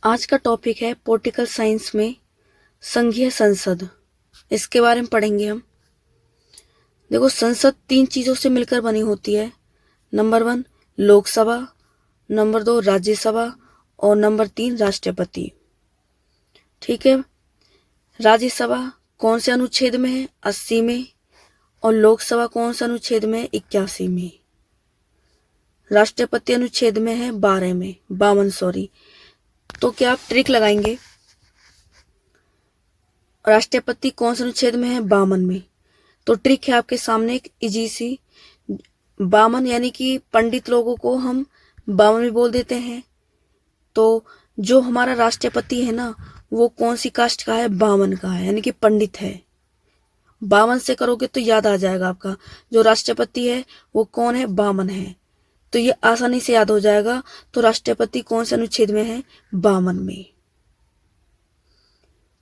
आज का टॉपिक है पॉलिटिकल साइंस में संघीय संसद। इसके बारे में पढ़ेंगे हम। देखो, संसद 3 चीजों से मिलकर बनी होती है। नंबर 1 लोकसभा, नंबर 2 राज्यसभा और नंबर 3 राष्ट्रपति। ठीक है। राज्यसभा कौन से अनुच्छेद में है? 80 में। और लोकसभा कौन से अनुच्छेद में है? 81 में। राष्ट्रपति अनुच्छेद में है 12 में, 52 सॉरी। तो क्या आप ट्रिक लगाएंगे? राष्ट्रपति कौन से अनुच्छेद में है? 52 में। तो ट्रिक है आपके सामने एक इजी सी। 52 यानी कि पंडित लोगों को हम 52 भी बोल देते हैं। तो जो हमारा राष्ट्रपति है ना, वो कौन सी कास्ट का है? 52 का है, यानी कि पंडित है। 52 से करोगे तो याद आ जाएगा आपका, जो राष्ट्रपति है वो कौन है? 52 है। तो ये आसानी से याद हो जाएगा। तो राष्ट्रपति कौन से अनुच्छेद में है? 52 में।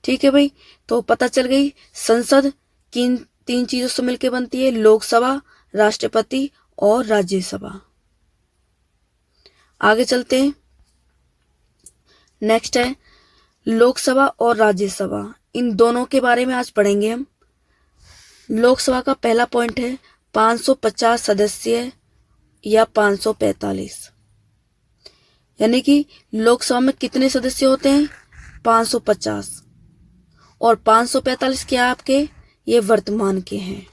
ठीक है भाई, तो पता चल गई संसद किन 3 चीजों से मिलकर बनती है? लोकसभा, राष्ट्रपति और राज्यसभा। आगे चलते हैं। नेक्स्ट है लोकसभा और राज्यसभा। इन दोनों के बारे में आज पढ़ेंगे हम। लोकसभा का पहला पॉइंट है 550 सदस्य या 545। यानी कि लोकसभा में कितने सदस्य होते हैं? 550। और 545 क्या आपके? ये वर्तमान के हैं।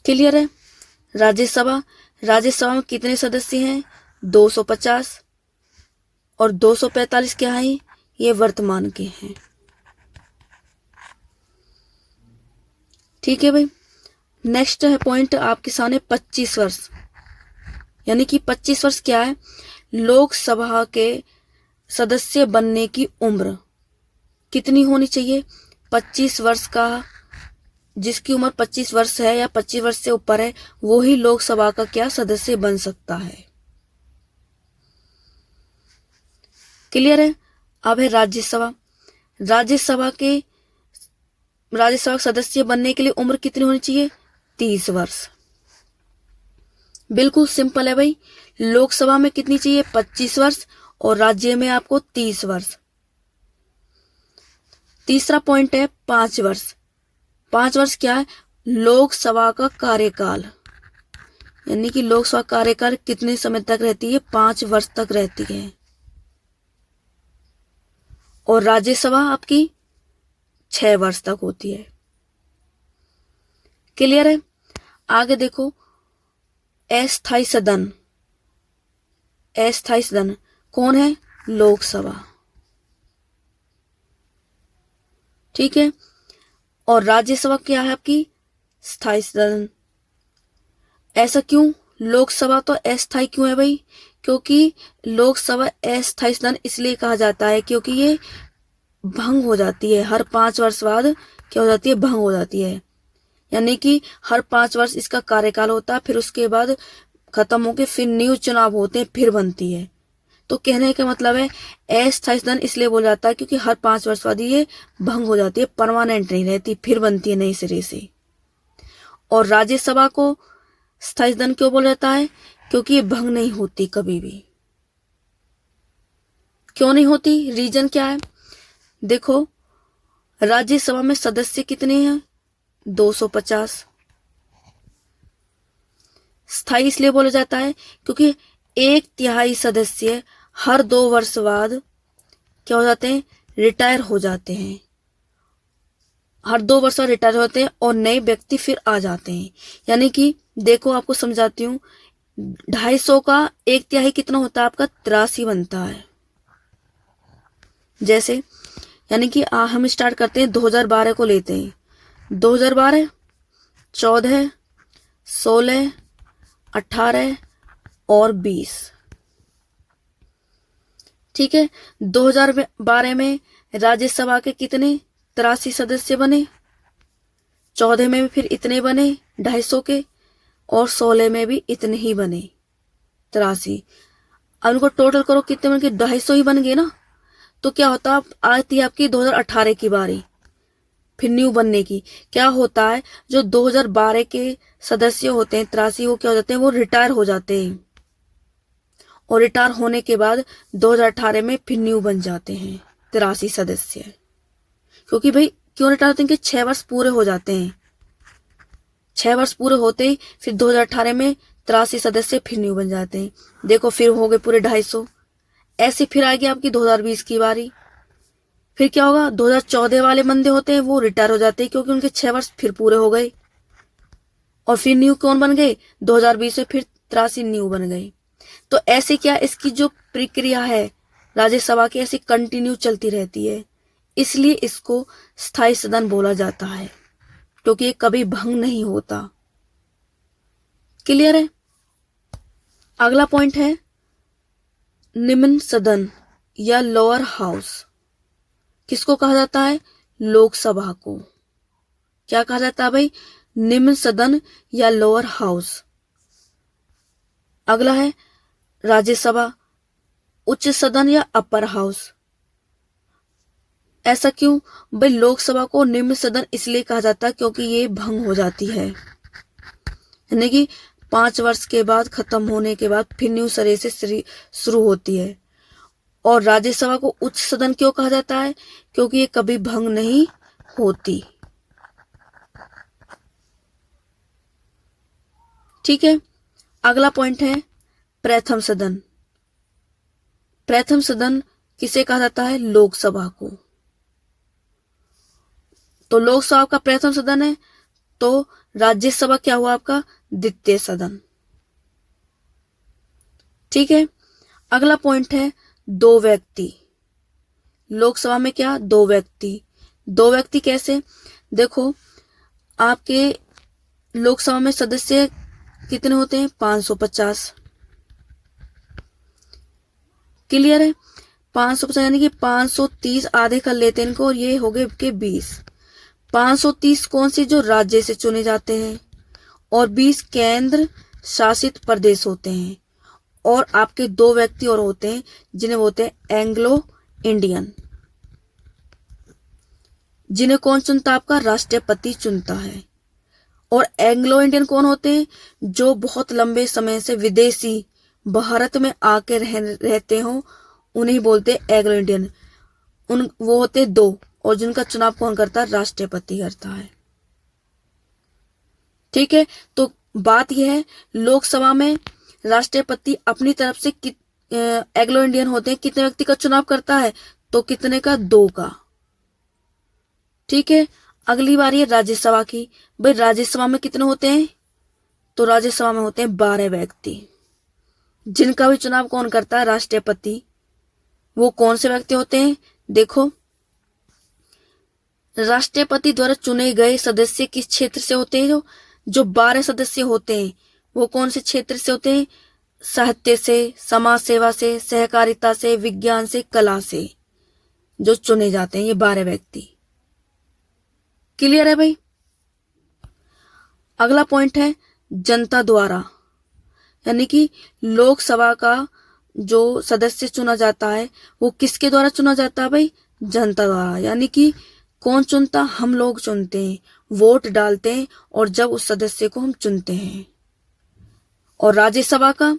क्लियर है? राज्यसभा में कितने सदस्य हैं? 250। और 245 क्या है? ये वर्तमान के हैं। ठीक है भाई। नेक्स्ट है पॉइंट आपके सामने 25 वर्ष। यानी कि 25 वर्ष क्या है? लोकसभा के सदस्य बनने की उम्र कितनी होनी चाहिए? 25 वर्ष का। जिसकी उम्र 25 वर्ष है या 25 वर्ष से ऊपर है, वो ही लोकसभा का क्या सदस्य बन सकता है। क्लियर है? अब है राज्यसभा। राज्यसभा के सदस्य बनने के लिए उम्र कितनी होनी चाहिए? 30 वर्ष। बिल्कुल सिंपल है भाई। लोकसभा में कितनी चाहिए? 25 वर्ष और राज्य में आपको 30 वर्ष। तीसरा पॉइंट है 5 वर्ष। 5 वर्ष क्या है? लोकसभा का कार्यकाल। यानी कि लोकसभा कार्यकाल कितने समय तक रहती है? 5 वर्ष तक रहती है। और राज्यसभा आपकी 6 वर्ष तक होती है। क्लियर है? आगे देखो, अस्थायी सदन। अस्थायी सदन कौन है? लोकसभा। ठीक है। और राज्यसभा क्या है आपकी? स्थायी सदन। ऐसा क्यों? लोकसभा तो अस्थायी क्यों है भाई? क्योंकि लोकसभा अस्थायी सदन इसलिए कहा जाता है क्योंकि ये भंग हो जाती है। हर 5 वर्ष बाद क्या हो जाती है? भंग हो जाती है। यानी कि हर 5 वर्ष इसका कार्यकाल होता है, फिर उसके बाद खत्म होके फिर न्यू चुनाव होते हैं, फिर बनती है। तो कहने का मतलब है अस्थायी सदन इसलिए बोला जाता है क्योंकि हर 5 वर्ष बाद ये भंग हो जाती है, परमानेंट नहीं रहती, फिर बनती है नई सिरे से। और राज्यसभा को स्थायी सदन क्यों बोला जाता है? क्योंकि ये भंग नहीं होती कभी भी। क्यों नहीं होती? रीजन क्या है? देखो, राज्यसभा में सदस्य कितने हैं? 250। स्थायी इसलिए बोला जाता है क्योंकि 1/3 सदस्य हर 2 वर्ष बाद क्या हो जाते हैं? रिटायर हो जाते हैं। हर 2 वर्ष बाद रिटायर होते हैं और नए व्यक्ति फिर आ जाते हैं। यानी कि देखो, आपको समझाती हूँ। 250 का 1/3 कितना होता है आपका? 83 बनता है। जैसे यानी कि हम स्टार्ट करते हैं 2012 को लेते हैं। 2012, 14, 16, 18 और 20। ठीक है। 2012 में राज्यसभा के कितने? 83 सदस्य बने। 14 में भी फिर इतने बने 250 के, और 16 में भी इतने ही बने 83। अब उनको टोटल करो, कितने बन गए? 250 ही बन गए ना। तो क्या होता, आती है आपकी 2018 की बारी फिर न्यू बनने की। क्या होता है, जो 2012 के सदस्य होते हैं 83, वो क्या हो जाते हैं? वो रिटायर हो जाते हैं और रिटायर होने के बाद 2018 में फिर न्यू बन जाते हैं 83 सदस्य। क्योंकि भाई क्यों रिटायर होते हैं कि 6 वर्ष पूरे हो जाते हैं, 6 वर्ष पूरे होते ही फिर 2018 में 83 सदस्य फिर न्यू बन जाते हैं। देखो फिर हो गए पूरे 250। ऐसे फिर आएगी आपकी 2020 की बारी। फिर क्या होगा, 2014 वाले बंदे होते हैं वो रिटायर हो जाते हैं क्योंकि उनके 6 वर्ष फिर पूरे हो गए। और फिर न्यू कौन बन गए, 2020 में फिर 83 न्यू बन गए। तो ऐसे क्या इसकी जो प्रक्रिया है राज्यसभा की ऐसी कंटिन्यू चलती रहती है, इसलिए इसको स्थायी सदन बोला जाता है क्योंकि ये कभी भंग नहीं होता। क्लियर है। अगला पॉइंट है निम्न सदन या लोअर हाउस। किसको कहा जाता है, लोकसभा को। क्या कहा जाता है भाई, निम्न सदन या लोअर हाउस। अगला है राज्यसभा, उच्च सदन या अपर हाउस। ऐसा क्यों भाई, लोकसभा को निम्न सदन इसलिए कहा जाता है क्योंकि ये भंग हो जाती है, यानी कि 5 वर्ष के बाद खत्म होने के बाद फिर न्यू सिरे से शुरू होती है। और राज्यसभा को उच्च सदन क्यों कहा जाता है, क्योंकि ये कभी भंग नहीं होती। ठीक है। अगला पॉइंट है प्रथम सदन। प्रथम सदन किसे कहा जाता है, लोकसभा को। तो लोकसभा का प्रथम सदन है, तो राज्यसभा क्या हुआ आपका, द्वितीय सदन। ठीक है। अगला पॉइंट है 2 व्यक्ति। लोकसभा में क्या, 2 व्यक्ति। 2 व्यक्ति कैसे, देखो आपके लोकसभा में सदस्य कितने होते हैं, 550। क्लियर है। 550 यानी कि 530 आधे कर लेते हैं इनको और ये हो गए के 20। 530 कौन सी, जो राज्य से चुने जाते हैं, और 20 केंद्र शासित प्रदेश होते हैं। और आपके 2 व्यक्ति और होते हैं जिन्हें बोलते हैं एंग्लो इंडियन, जिन्हें कौन चुनता है, आपका राष्ट्रपति चुनता है। और एंग्लो इंडियन कौन होते हैं, जो बहुत लंबे समय से विदेशी भारत में आके रहते हो, उन्हें बोलते हैं एंग्लो इंडियन। वो होते हैं 2, और जिनका चुनाव कौन करता है, राष्ट्रपति करता है। ठीक है। तो बात यह है, लोकसभा में राष्ट्रपति अपनी तरफ से एंग्लो इंडियन होते हैं, कितने व्यक्ति का चुनाव करता है, तो कितने का, 2 का। ठीक है। अगली बारी है राज्यसभा की। भाई राज्यसभा में कितने होते हैं, तो राज्यसभा में होते हैं 12 व्यक्ति, जिनका भी चुनाव कौन करता है, राष्ट्रपति। वो कौन से व्यक्ति होते हैं, देखो राष्ट्रपति द्वारा चुने गए सदस्य किस क्षेत्र से होते हैं, जो 12 सदस्य होते हैं वो कौन से क्षेत्र से होते हैं, साहित्य से, समाज सेवा से, सहकारिता से, विज्ञान से, कला से जो चुने जाते हैं ये 12 व्यक्ति। क्लियर है भाई। अगला पॉइंट है जनता द्वारा, यानी कि लोकसभा का जो सदस्य चुना जाता है वो किसके द्वारा चुना जाता है भाई, जनता द्वारा। यानी कि कौन चुनता, हम लोग चुनते हैं, वोट डालते हैं और जब उस सदस्य को हम चुनते हैं। और राज्यसभा का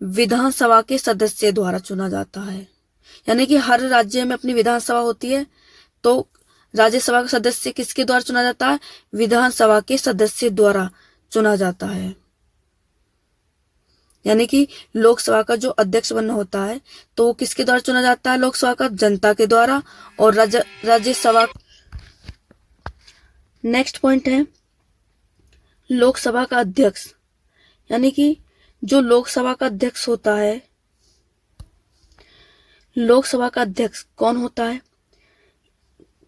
विधानसभा के सदस्य द्वारा चुना जाता है, यानी कि हर राज्य में अपनी विधानसभा होती है, तो राज्यसभा का सदस्य किसके द्वारा चुना जाता है, विधानसभा के सदस्य द्वारा चुना जाता है। यानी कि लोकसभा का जो अध्यक्ष बनना होता है तो वो किसके द्वारा चुना जाता है, लोकसभा का, जनता के द्वारा। और राज्यसभा। नेक्स्ट पॉइंट है लोकसभा का अध्यक्ष, यानी कि जो लोकसभा का अध्यक्ष होता है, लोकसभा का अध्यक्ष कौन होता है,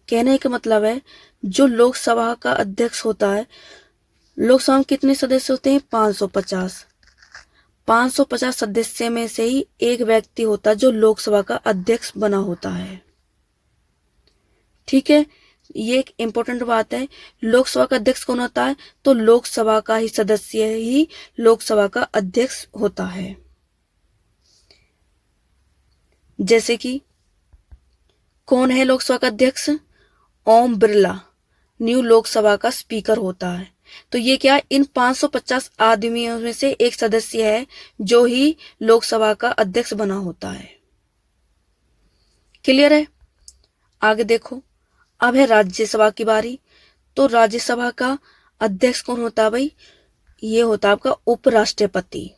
कहने का मतलब है जो लोकसभा का अध्यक्ष होता है, लोकसभा में कितने सदस्य होते हैं, 550। 550 सदस्य में से ही एक व्यक्ति होता है जो लोकसभा का अध्यक्ष बना होता है। ठीक है। ये एक इंपॉर्टेंट बात है, लोकसभा का अध्यक्ष कौन होता है, तो लोकसभा का ही सदस्य ही लोकसभा का अध्यक्ष होता है। जैसे कि कौन है लोकसभा का अध्यक्ष, ओम बिरला न्यू लोकसभा का स्पीकर होता है। तो ये क्या है, इन 550 आदमियों में से एक सदस्य है जो ही लोकसभा का अध्यक्ष बना होता है। क्लियर है? आगे देखो, अब है राज्यसभा की बारी। तो राज्यसभा का अध्यक्ष कौन होता है भाई? ये होता है आपका उपराष्ट्रपति।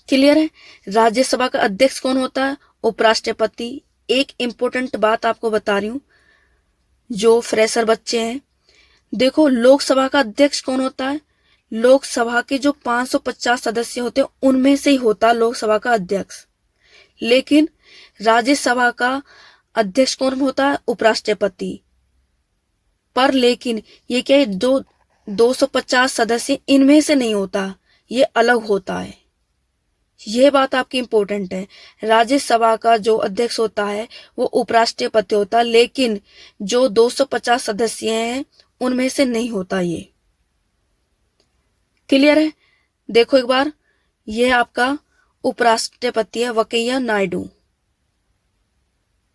क्लियर है? राज्यसभा का अध्यक्ष कौन होता है? उपराष्ट्रपति। एक इंपॉर्टेंट बात आपको बता रही हूं, जो फ्रेशर बच्चे हैं, देखो लोकसभा का अध्यक्ष कौन होता है? लोकसभा के जो 550 सदस्य होते हैं उनमें से ही होता है लोकसभा का अध्यक्ष। लेकिन राज्यसभा का अध्यक्ष कौन होता है? उपराष्ट्रपति। पर लेकिन ये क्या है, जो 250 सदस्य इनमें से नहीं होता, ये अलग होता है। यह बात आपकी इंपॉर्टेंट है। राज्यसभा का जो अध्यक्ष होता है वो उपराष्ट्रपति होता है, लेकिन जो 250 सदस्य हैं उनमें से नहीं होता ये। क्लियर है? देखो एक बार, यह आपका उपराष्ट्रपति है वेंकैया नायडू,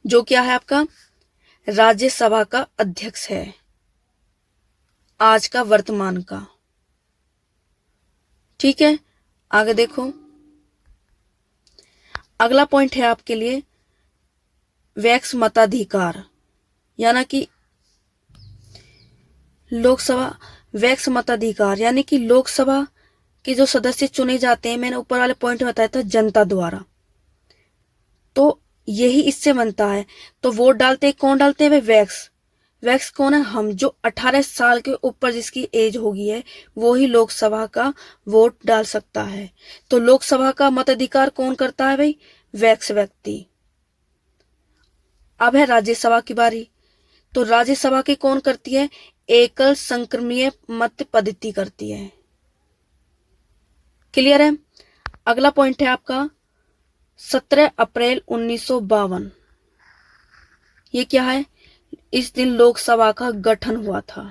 जो क्या है आपका राज्यसभा का अध्यक्ष है आज का, वर्तमान का। ठीक है, आगे देखो, अगला पॉइंट है आपके लिए वैक्स मताधिकार, यानी कि लोकसभा वैक्स मताधिकार, यानी कि लोकसभा के जो सदस्य चुने जाते हैं, मैंने ऊपर वाले पॉइंट में बताया था, जनता द्वारा। तो यही इससे बनता है। तो वोट डालते कौन डालते हैं भाई? वैक्स। वैक्स कौन है? हम, जो 18 साल के ऊपर जिसकी एज होगी है वो ही लोकसभा का वोट डाल सकता है। तो लोकसभा का मताधिकार कौन करता है भाई? वैक्स व्यक्ति। अब है राज्यसभा की बारी। तो राज्यसभा की कौन करती है? एकल संक्रमणीय मत पद्धति करती है। क्लियर है? अगला पॉइंट है आपका 17 अप्रैल 1952। ये क्या है? इस दिन लोकसभा का गठन हुआ था।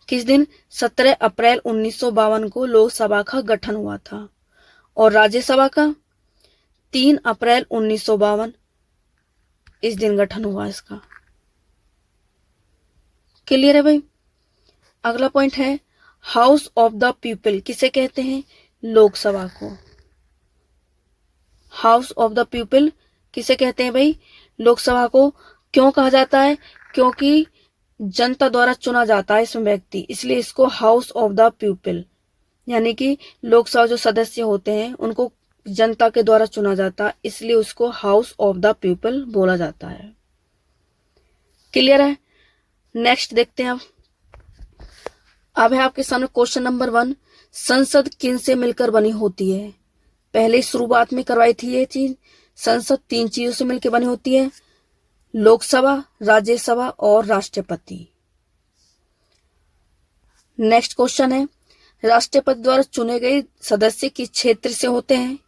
किस दिन? 17 अप्रैल 1952 को लोकसभा का गठन हुआ था। और राज्यसभा का 3 अप्रैल 1952, इस दिन गठन हुआ इसका। क्लियर है भाई? अगला पॉइंट है हाउस ऑफ द पीपल किसे कहते हैं? लोकसभा को। हाउस ऑफ द पीपल किसे कहते हैं भाई? लोकसभा को। क्यों कहा जाता है? क्योंकि जनता द्वारा चुना जाता है इसमें व्यक्ति, इसलिए इसको हाउस ऑफ द पीपल, यानी कि लोकसभा जो सदस्य होते हैं उनको जनता के द्वारा चुना जाता है, इसलिए उसको हाउस ऑफ द पीपल बोला जाता है। क्लियर है? नेक्स्ट देखते हैं। अब है आपके सामने क्वेश्चन नंबर 1, संसद किन से मिलकर बनी होती है? पहले शुरुआत में करवाई थी ये चीज। संसद 3 चीजों से मिलकर बनी होती है, लोकसभा, राज्यसभा और राष्ट्रपति। नेक्स्ट क्वेश्चन है, राष्ट्रपति द्वारा चुने गए सदस्य किस क्षेत्र से होते हैं?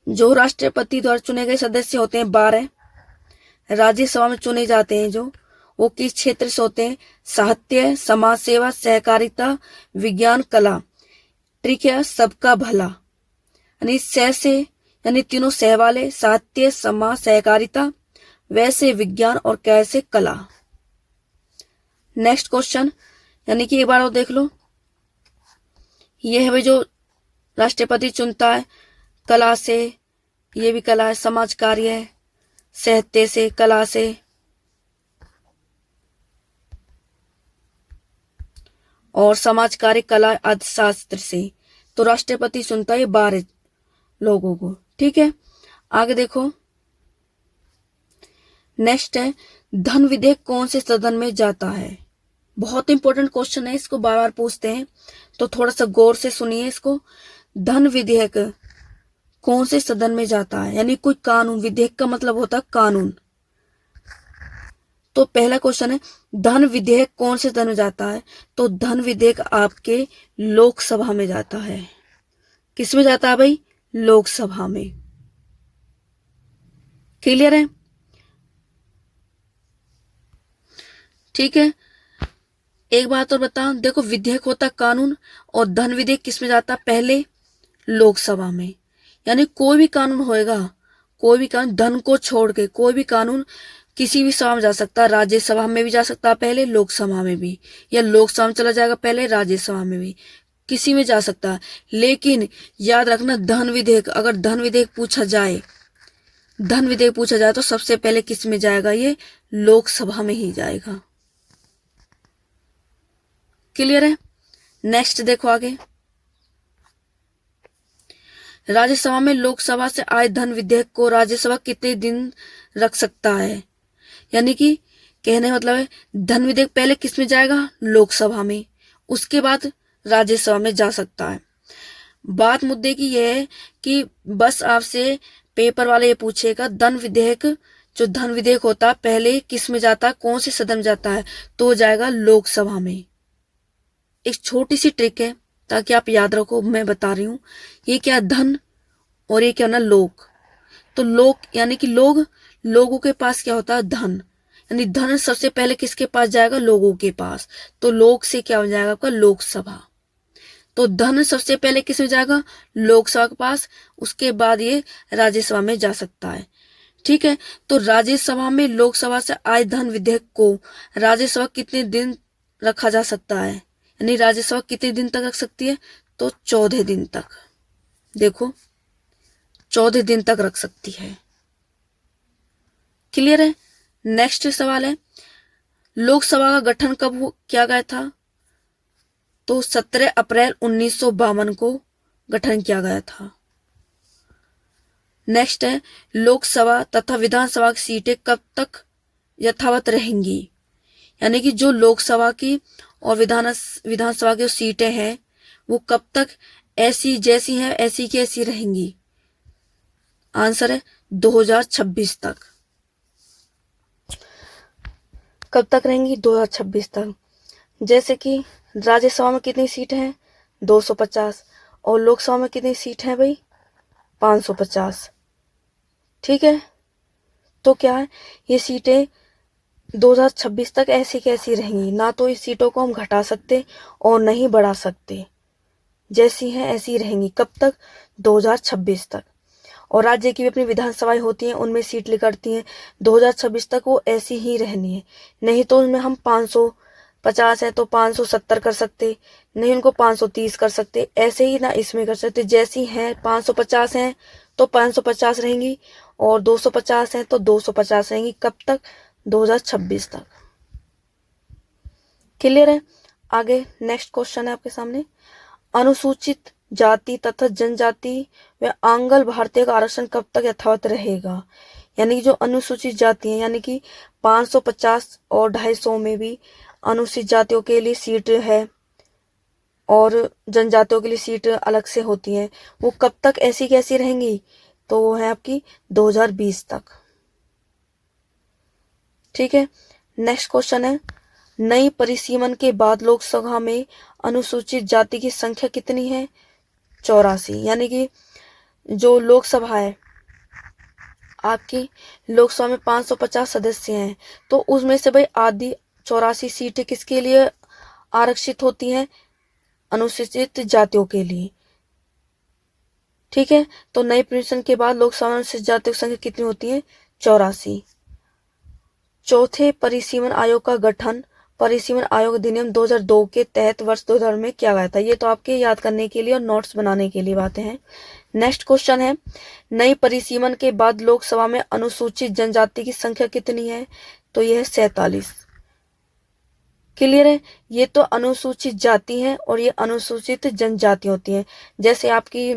जो राष्ट्रपति द्वारा चुने गए सदस्य होते हैं 12, राज्यसभा में चुने जाते हैं जो, वो किस क्षेत्र से होते हैं? साहित्य, समाज सेवा, सहकारिता, विज्ञान, कला। ठीक है, सबका भला, यानी से, यानी तीनों सह वाले, साहित्य, समाज, सहकारिता, वैसे विज्ञान और कैसे कला। नेक्स्ट क्वेश्चन, यानी कि एक बार और देख लो, ये है भाई जो राष्ट्रपति चुनता है, कला से, ये भी कला है, समाज कार्य है, साहित्य से, कला से, और समाज कार्य, कला, अर्थशास्त्र से। तो राष्ट्रपति चुनता है 12 लोगों को। ठीक है, आगे देखो, नेक्स्ट है धन विधेयक कौन से सदन में जाता है? बहुत इंपॉर्टेंट क्वेश्चन है, इसको बार बार पूछते हैं, तो थोड़ा सा गौर से सुनिए इसको। धन विधेयक कौन से सदन में जाता है? यानी कोई कानून, विधेयक का मतलब होता है कानून। तो पहला क्वेश्चन है धन विधेयक कौन से सदन में जाता है? तो धन विधेयक आपके लोकसभा में जाता है। किस में जाता है भाई? लोकसभा में। क्लियर है? ठीक है, एक बात और बताऊं, देखो विधेयक होता है कानून, और धन विधेयक किस में जाता है? पहले लोकसभा में। यानी कोई भी कानून होएगा, कोई भी कानून, धन को छोड़ के कोई भी कानून किसी भी सभा में जा सकता है, राज्यसभा में भी जा सकता है पहले, लोकसभा में भी, या लोकसभा में चला जाएगा पहले, राज्यसभा में भी, किसी में जा सकता है। लेकिन याद रखना, धन विधेयक, अगर धन विधेयक पूछा जाए, धन विधेयक पूछा जाए तो सबसे पहले किस में जाएगा? ये लोकसभा में ही जाएगा। क्लियर है? नेक्स्ट देखो आगे, राज्यसभा में लोकसभा से आए धन विधेयक को राज्यसभा कितने दिन रख सकता है? यानी कि कहने का मतलब है, धन विधेयक पहले किस में जाएगा? लोकसभा में, उसके बाद राज्यसभा में जा सकता है। बात मुद्दे की यह है कि बस आपसे पेपर वाले ये पूछेगा, धन विधेयक, जो धन विधेयक होता है पहले किस में जाता है, कौन से सदन में जाता है? तो जाएगा लोकसभा में। एक छोटी सी ट्रिक है ताकि आप याद रखो, मैं बता रही हूं। ये क्या, धन, और ये क्या ना, लोक। तो लोक यानी कि लोग, लोगों के पास क्या होता है? धन, यानी धन सबसे पहले किसके पास जाएगा? लोगों के पास। तो लोक से क्या हो जाएगा आपका? लोकसभा। तो धन सबसे पहले किस में जाएगा? लोकसभा के पास, उसके बाद ये राज्यसभा में जा सकता है। ठीक है, तो राज्यसभा में लोकसभा से आए धन विधेयक को राज्यसभा कितने दिन रखा जा सकता है? यानी राज्यसभा कितने दिन तक रख सकती है? तो 14 दिन तक। देखो, 14 दिन तक रख सकती है। क्लियर है? नेक्स्ट सवाल है, लोकसभा का गठन कब किया गया था? तो 17 अप्रैल 1952 को गठन किया गया था। नेक्स्ट है, लोकसभा तथा विधानसभा की सीटें कब तक यथावत रहेंगी? यानी कि जो लोकसभा की और विधानसभा की सीटें हैं वो कब तक ऐसी जैसी हैं, ऐसी की ऐसी रहेंगी? आंसर है 2026 तक। कब तक रहेंगी? 2026 तक। जैसे कि राज्यसभा में कितनी सीट हैं? 250, और लोकसभा में कितनी सीट हैं भाई? 550। ठीक है, तो क्या है, ये सीटें 2026 तक ऐसी कैसी रहेंगी, ना तो इस सीटों को हम घटा सकते और नहीं बढ़ा सकते, जैसी हैं ऐसी रहेंगी। कब तक? 2026 तक। और राज्य की भी अपनी विधानसभाएं होती हैं, उनमें सीट निकलती हैं, 2026 तक वो ऐसी ही रहनी है। नहीं तो उनमें हम 550 है तो 570 कर सकते, नहीं उनको 530 कर सकते, ऐसे ही ना इसमें कर सकते। जैसी हैं 550 हैं तो 550 रहेंगी, और 250 हैं तो 250 रहेंगी। कब तक? 2026 तक। क्लियर है? आगे नेक्स्ट क्वेश्चन है आपके सामने, अनुसूचित जाति तथा जनजाति व आंगल भारतीय का आरक्षण कब तक यथावत रहेगा? यानी कि जो अनुसूचित जाति है, यानी कि 550 और 250 में भी अनुसूचित जातियों के लिए सीट है और जनजातियों के लिए सीट अलग से होती है, वो कब तक ऐसी कैसी रहेंगी? तो वो है आपकी 2020 तक। ठीक है, नेक्स्ट क्वेश्चन है, नई परिसीमन के बाद लोकसभा में अनुसूचित जाति की संख्या कितनी है? 84। यानी कि जो लोकसभा है आपकी, लोकसभा में 550 सदस्य हैं, तो उसमें से भाई आधी 84 सीटें किसके लिए आरक्षित होती हैं? अनुसूचित जातियों के लिए। ठीक है, तो नई परिसीमन के बाद लोकसभा में अनुसूचित जातियों की संख्या कितनी होती है? 84। चौथे परिसीमन आयोग का गठन परिसीमन आयोग अधिनियम 2002 के तहत वर्ष 2000 में किया गया था। ये तो आपके याद करने के लिए और नोट्स बनाने के लिए बातें हैं। नेक्स्ट क्वेश्चन है, नई परिसीमन के बाद लोकसभा में अनुसूचित जनजाति की संख्या कितनी है? तो यह है 47। क्लियर है? ये तो अनुसूचित जाति है और ये अनुसूचित जनजाति होती है। जैसे आपकी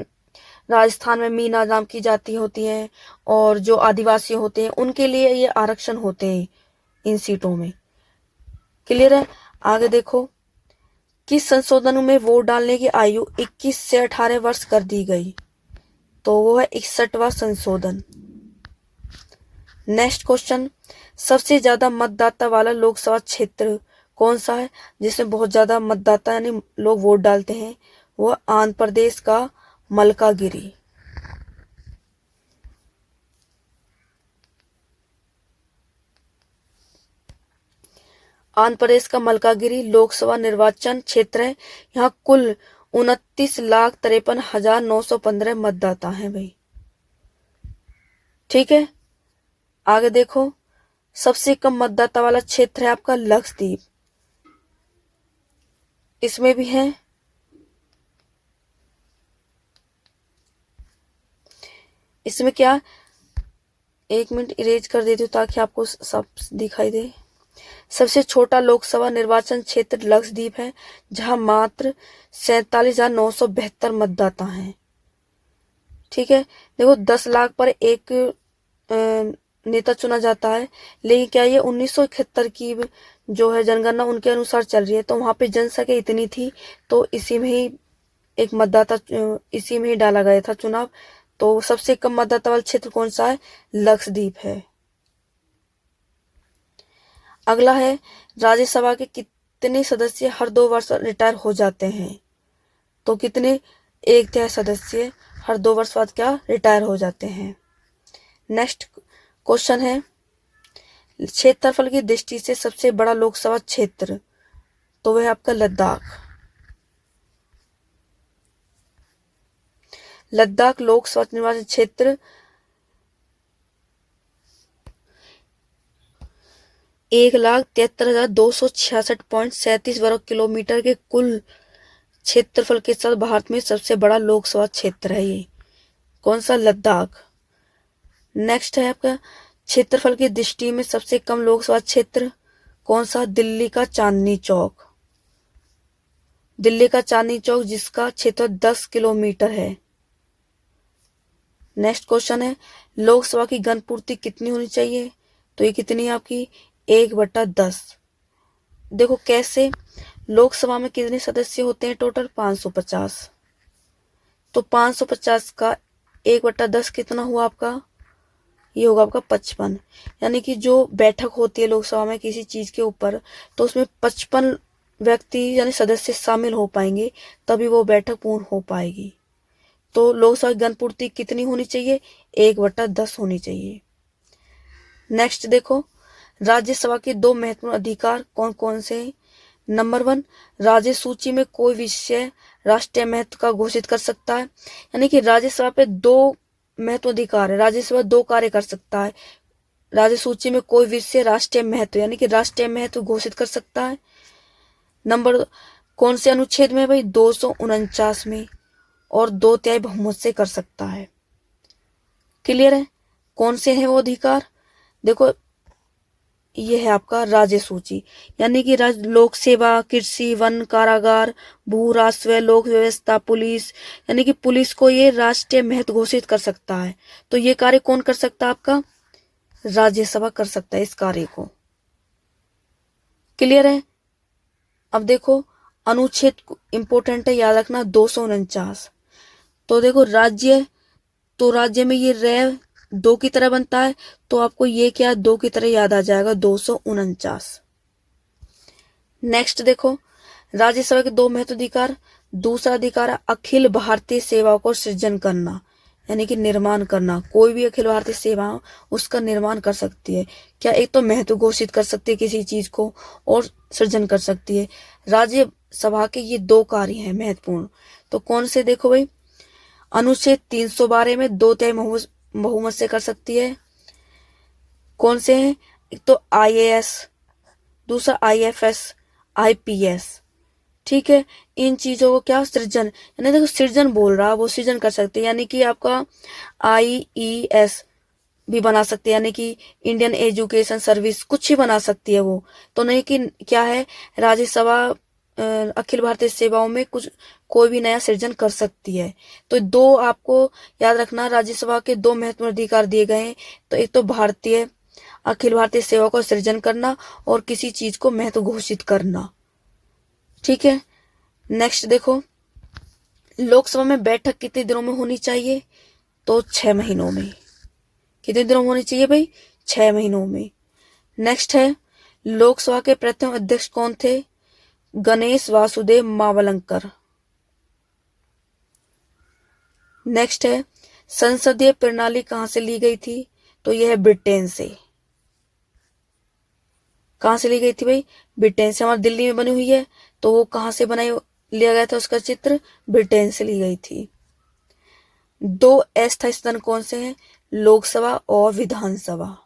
राजस्थान में मीना नाम की जाति होती है, और जो आदिवासी होते हैं उनके लिए ये आरक्षण होते हैं इन सीटों में। क्लियर है? आगे देखो, किस संशोधन में वोट डालने की आयु 21 से 18 वर्ष कर दी गई? तो वो है 61वां संशोधन। नेक्स्ट क्वेश्चन, सबसे ज्यादा मतदाता वाला लोकसभा क्षेत्र कौन सा है जिसमें बहुत ज्यादा मतदाता यानी लोग वोट डालते हैं? वो आंध्र प्रदेश का मलकागिरी। आंध्र प्रदेश का मलकागिरी लोकसभा निर्वाचन क्षेत्र है। यहाँ कुल 29,53,915 मतदाता हैं भाई। ठीक है, आगे देखो, सबसे कम मतदाता वाला क्षेत्र है आपका लक्षद्वीप, इसमें भी है। इसमें क्या, एक मिनट इरेज कर देती हूँ ताकि आपको सब दिखाई दे। सबसे छोटा लोकसभा निर्वाचन क्षेत्र लक्षद्वीप है, जहां मात्र 47,972 मतदाता हैं। ठीक है, देखो 10 लाख पर एक नेता चुना जाता है, लेकिन क्या ये 1971 की जो है जनगणना उनके अनुसार चल रही है, तो वहां पे जनसंख्या इतनी थी, तो इसी में ही एक मतदाता इसी में ही डाला गया था चुनाव। तो सबसे कम मतदाता वाला क्षेत्र कौन सा है, लक्षद्वीप है। अगला है, राज्यसभा के कितने सदस्य हर 2 वर्ष रिटायर हो जाते हैं, तो कितने, 1/3 सदस्य हर 2 वर्ष बाद क्या रिटायर हो जाते हैं। नेक्स्ट क्वेश्चन है, क्षेत्रफल की दृष्टि से सबसे बड़ा लोकसभा क्षेत्र, तो वह आपका लद्दाख। लद्दाख लोकसभा निर्वाचन क्षेत्र 1,73,266.37 वर्ग किलोमीटर के कुल क्षेत्रफल के साथ भारत में सबसे बड़ा लोकसभा क्षेत्र है ये। कौन सा, लद्दाख। नेक्स्ट है आपका, क्षेत्रफल की दृष्टि में सबसे कम लोकसभा क्षेत्र कौन सा, दिल्ली का चांदनी चौक। दिल्ली का चांदनी चौक, जिसका क्षेत्र 10 किलोमीटर है। नेक्स्ट क्वेश्चन है, लोकसभा की घनपूर्ति कितनी होनी चाहिए, तो ये कितनी है आपकी, 1/10। देखो कैसे, लोकसभा में कितने सदस्य होते हैं टोटल, 550, तो 550 का 1/10 कितना हुआ आपका, ये होगा आपका 55। यानी कि जो बैठक होती है लोकसभा में किसी चीज के ऊपर, तो उसमें 55 व्यक्ति यानी सदस्य शामिल हो पाएंगे, तभी वो बैठक पूर्ण हो पाएगी। तो लोकसभा की घनपूर्ति कितनी होनी चाहिए, 1/10 होनी चाहिए। नेक्स्ट देखो, राज्यसभा के 2 महत्वपूर्ण अधिकार कौन कौन से हैं। नंबर 1, राज्य सूची में कोई विषय राष्ट्रीय महत्व का घोषित कर सकता है। यानी कि राज्यसभा पे 2 महत्व अधिकार है, राज्यसभा 2 कार्य कर सकता है। राज्य सूची में कोई विषय राष्ट्रीय महत्व यानी कि राष्ट्रीय महत्व घोषित कर सकता है। नंबर कौन से अनुच्छेद में भाई, 249 में, और 2/3 बहुमत से कर सकता है। क्लियर है, कौन से हैं वो अधिकार, देखो ये है आपका राज्य सूची, यानी कि लोक सेवा, कृषि, वन, कारागार, भू राजस्व, लोक व्यवस्था, पुलिस, यानी कि पुलिस को ये राष्ट्रीय महत्व घोषित कर सकता है। तो ये कार्य कौन कर सकता है, आपका राज्यसभा कर सकता है इस कार्य को। क्लियर है। अब देखो अनुच्छेद इंपोर्टेंट है, याद रखना, 249। तो देखो राज्य, तो राज्य में ये रे 2 की तरह बनता है, तो आपको ये क्या 2 की तरह याद आ जाएगा, 249। नेक्स्ट देखो, राज्यसभा के 2 महत्व अधिकार। दूसरा अधिकार है अखिल भारतीय सेवा को सृजन करना, यानी कि निर्माण करना। कोई भी अखिल भारतीय सेवा उसका निर्माण कर सकती है। क्या, एक तो महत्व घोषित कर सकती है किसी चीज को, और सृजन कर सकती है। राज्यसभा के ये 2 कार्य हैं महत्वपूर्ण। तो कौन से, देखो भाई, अनुच्छेद 312 में 2/3 बहुमत से कर सकती है। कौन से हैं, एक तो IAS, दूसरा IFS, IPS। ठीक है, इन चीजों को क्या सृजन, यानी देखो सृजन बोल रहा, वो सृजन कर सकते हैं। यानी कि आपका IES भी बना सकते हैं, यानी कि इंडियन एजुकेशन सर्विस, कुछ ही बना सकती है वो। तो नहीं कि क्या है, राज्यसभा अखिल भारतीय सेवाओं में कुछ कोई भी नया सृजन कर सकती है। तो 2 आपको याद रखना, राज्यसभा के 2 महत्वपूर्ण अधिकार दिए गए हैं। तो एक तो भारतीय अखिल भारतीय सेवा को सृजन करना, और किसी चीज को महत्व घोषित करना। ठीक है, नेक्स्ट देखो, लोकसभा में बैठक कितने दिनों में होनी चाहिए, तो 6 महीनों में। कितने दिनों में होनी चाहिए भाई, 6 महीनों में। नेक्स्ट है, लोकसभा के प्रथम अध्यक्ष कौन थे, गणेश वासुदेव मावलंकर। नेक्स्ट है, संसदीय प्रणाली कहां से ली गई थी, तो यह है ब्रिटेन से। कहां से ली गई थी भाई, ब्रिटेन से। हमारी दिल्ली में बनी हुई है, तो वो कहां से बनाई, लिया गया था उसका चित्र, ब्रिटेन से ली गई थी। 2 अस्थायी सदन कौन से हैं, लोकसभा और विधानसभा।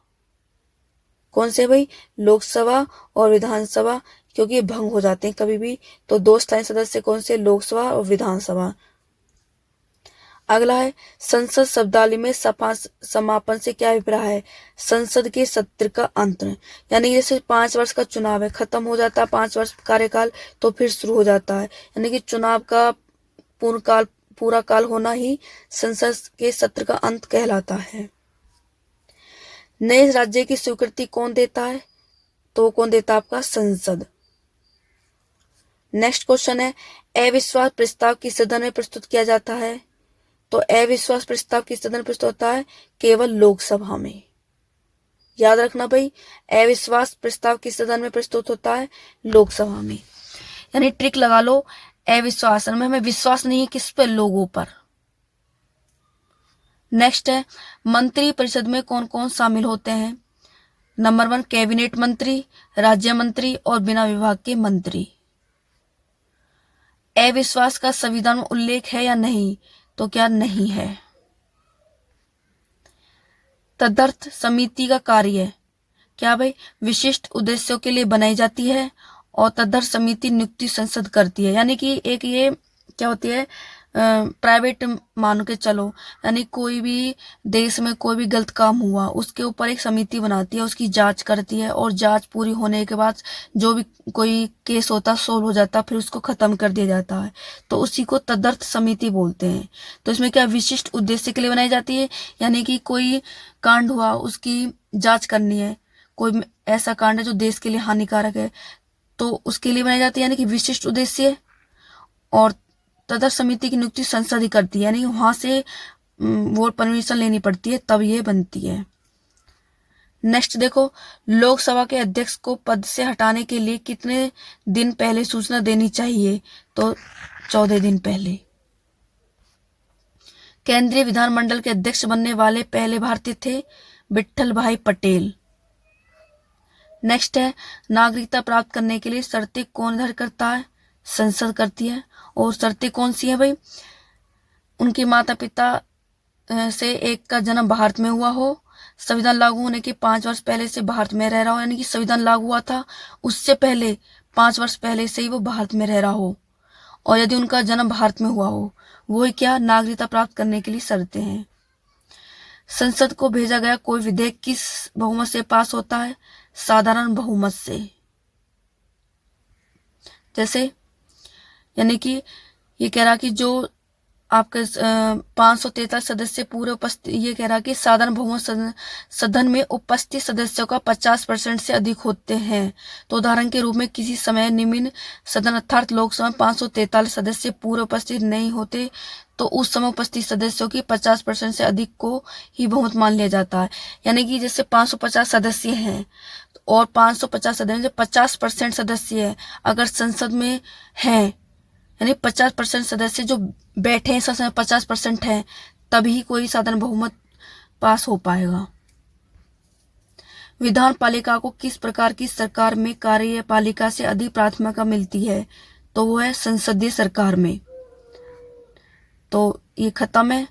कौन से भाई? लोकसभा और विधानसभा, क्योंकि ये भंग हो जाते हैं कभी भी। तो 2 स्थायी सदस्य कौन से? लोकसभा और विधानसभा। अगला है संसद शब्दावली में सभा समापन से क्या अभिप्राय है? संसद के सत्र का अंत। यानी जैसे 5 वर्ष का चुनाव है, खत्म हो जाता है 5 वर्ष कार्यकाल, तो फिर शुरू हो जाता है। यानी कि चुनाव का पूरा काल होना ही संसद के सत्र का अंत कहलाता है। नए राज्य की स्वीकृति कौन देता है? तो कौन देता है? आपका संसद। नेक्स्ट क्वेश्चन है अविश्वास प्रस्ताव किस सदन में प्रस्तुत किया जाता है? तो अविश्वास प्रस्ताव किस सदन में प्रस्तुत होता है? केवल लोकसभा में। याद रखना भाई, अविश्वास प्रस्ताव किस सदन में प्रस्तुत होता है? लोकसभा में। यानी ट्रिक लगा लो, अविश्वास में हमें विश्वास नहीं है किस पे? लोगों पर। नेक्स्ट है मंत्री परिषद में कौन कौन शामिल होते हैं? नंबर 1 कैबिनेट मंत्री, राज्य मंत्री और बिना विभाग के मंत्री। अविश्वास का संविधान में उल्लेख है या नहीं? तो क्या नहीं है। तदर्थ समिति का कार्य क्या भाई? विशिष्ट उद्देश्यों के लिए बनाई जाती है और तदर्थ समिति नियुक्ति संसद करती है। यानी कि एक ये क्या होती है, प्राइवेट मान के चलो, यानी कोई भी देश में कोई भी गलत काम हुआ उसके ऊपर एक समिति बनाती है, उसकी जांच करती है और जांच पूरी होने के बाद जो भी कोई केस होता है सोल्व हो जाता है, फिर उसको खत्म कर दिया जाता है। तो उसी को तदर्थ समिति बोलते हैं। तो इसमें क्या विशिष्ट उद्देश्य के लिए बनाई जाती है, यानी कि कोई कांड हुआ उसकी जांच करनी है, कोई ऐसा कांड है जो देश के लिए हानिकारक है तो उसके लिए बनाई जाती है, यानी कि विशिष्ट उद्देश्य। और तदर्थ समिति की नियुक्ति संसद ही करती है, यानी वहां से वोट परमिशन लेनी पड़ती है तब ये बनती है। नेक्स्ट देखो, लोकसभा के अध्यक्ष को पद से हटाने के लिए कितने दिन पहले सूचना देनी चाहिए? तो 14 दिन पहले। केंद्रीय विधानमंडल के अध्यक्ष बनने वाले पहले भारतीय थे विट्ठल भाई पटेल। नेक्स्ट है नागरिकता प्राप्त करने के लिए शर्तें कौन निर्धारित करता है? संसद करती है। और शर्तें कौन सी है भाई? उनके माता पिता से एक का जन्म भारत में हुआ हो, संविधान लागू होने के 5 वर्ष पहले से भारत में रह रहा हो, यानी कि संविधान लागू हुआ था उससे पहले 5 वर्ष पहले से ही वो भारत में रह रहा हो, और यदि उनका जन्म भारत में हुआ हो, वो क्या नागरिकता प्राप्त करने के लिए शर्तें हैं। संसद को भेजा गया कोई विधेयक किस बहुमत से पास होता है? साधारण बहुमत से। जैसे यानी कि ये कह रहा कि जो आपके 543 सदस्य पूरे उपस्थित, ये कह रहा कि साधारण बहुमत सदन में उपस्थित सदस्यों का 50% से अधिक होते हैं। तो उदाहरण के रूप में किसी समय निम्न सदन अर्थात लोकसभा में 543 सदस्य पूरे उपस्थित नहीं होते तो उस समय उपस्थित सदस्यों की 50% से अधिक को ही बहुमत मान लिया जाता है। यानी कि जैसे 550 सदस्य हैं और 550 सदस्य 50% सदस्य है अगर संसद में हैं, यानी 50% सदस्य जो बैठे हैं संसद में 50% है, तभी कोई साधारण बहुमत पास हो पाएगा। विधान पालिका को किस प्रकार की सरकार में कार्यपालिका से अधिक प्राथमिकता मिलती है? तो वो है संसदीय सरकार में। तो ये खत्म है।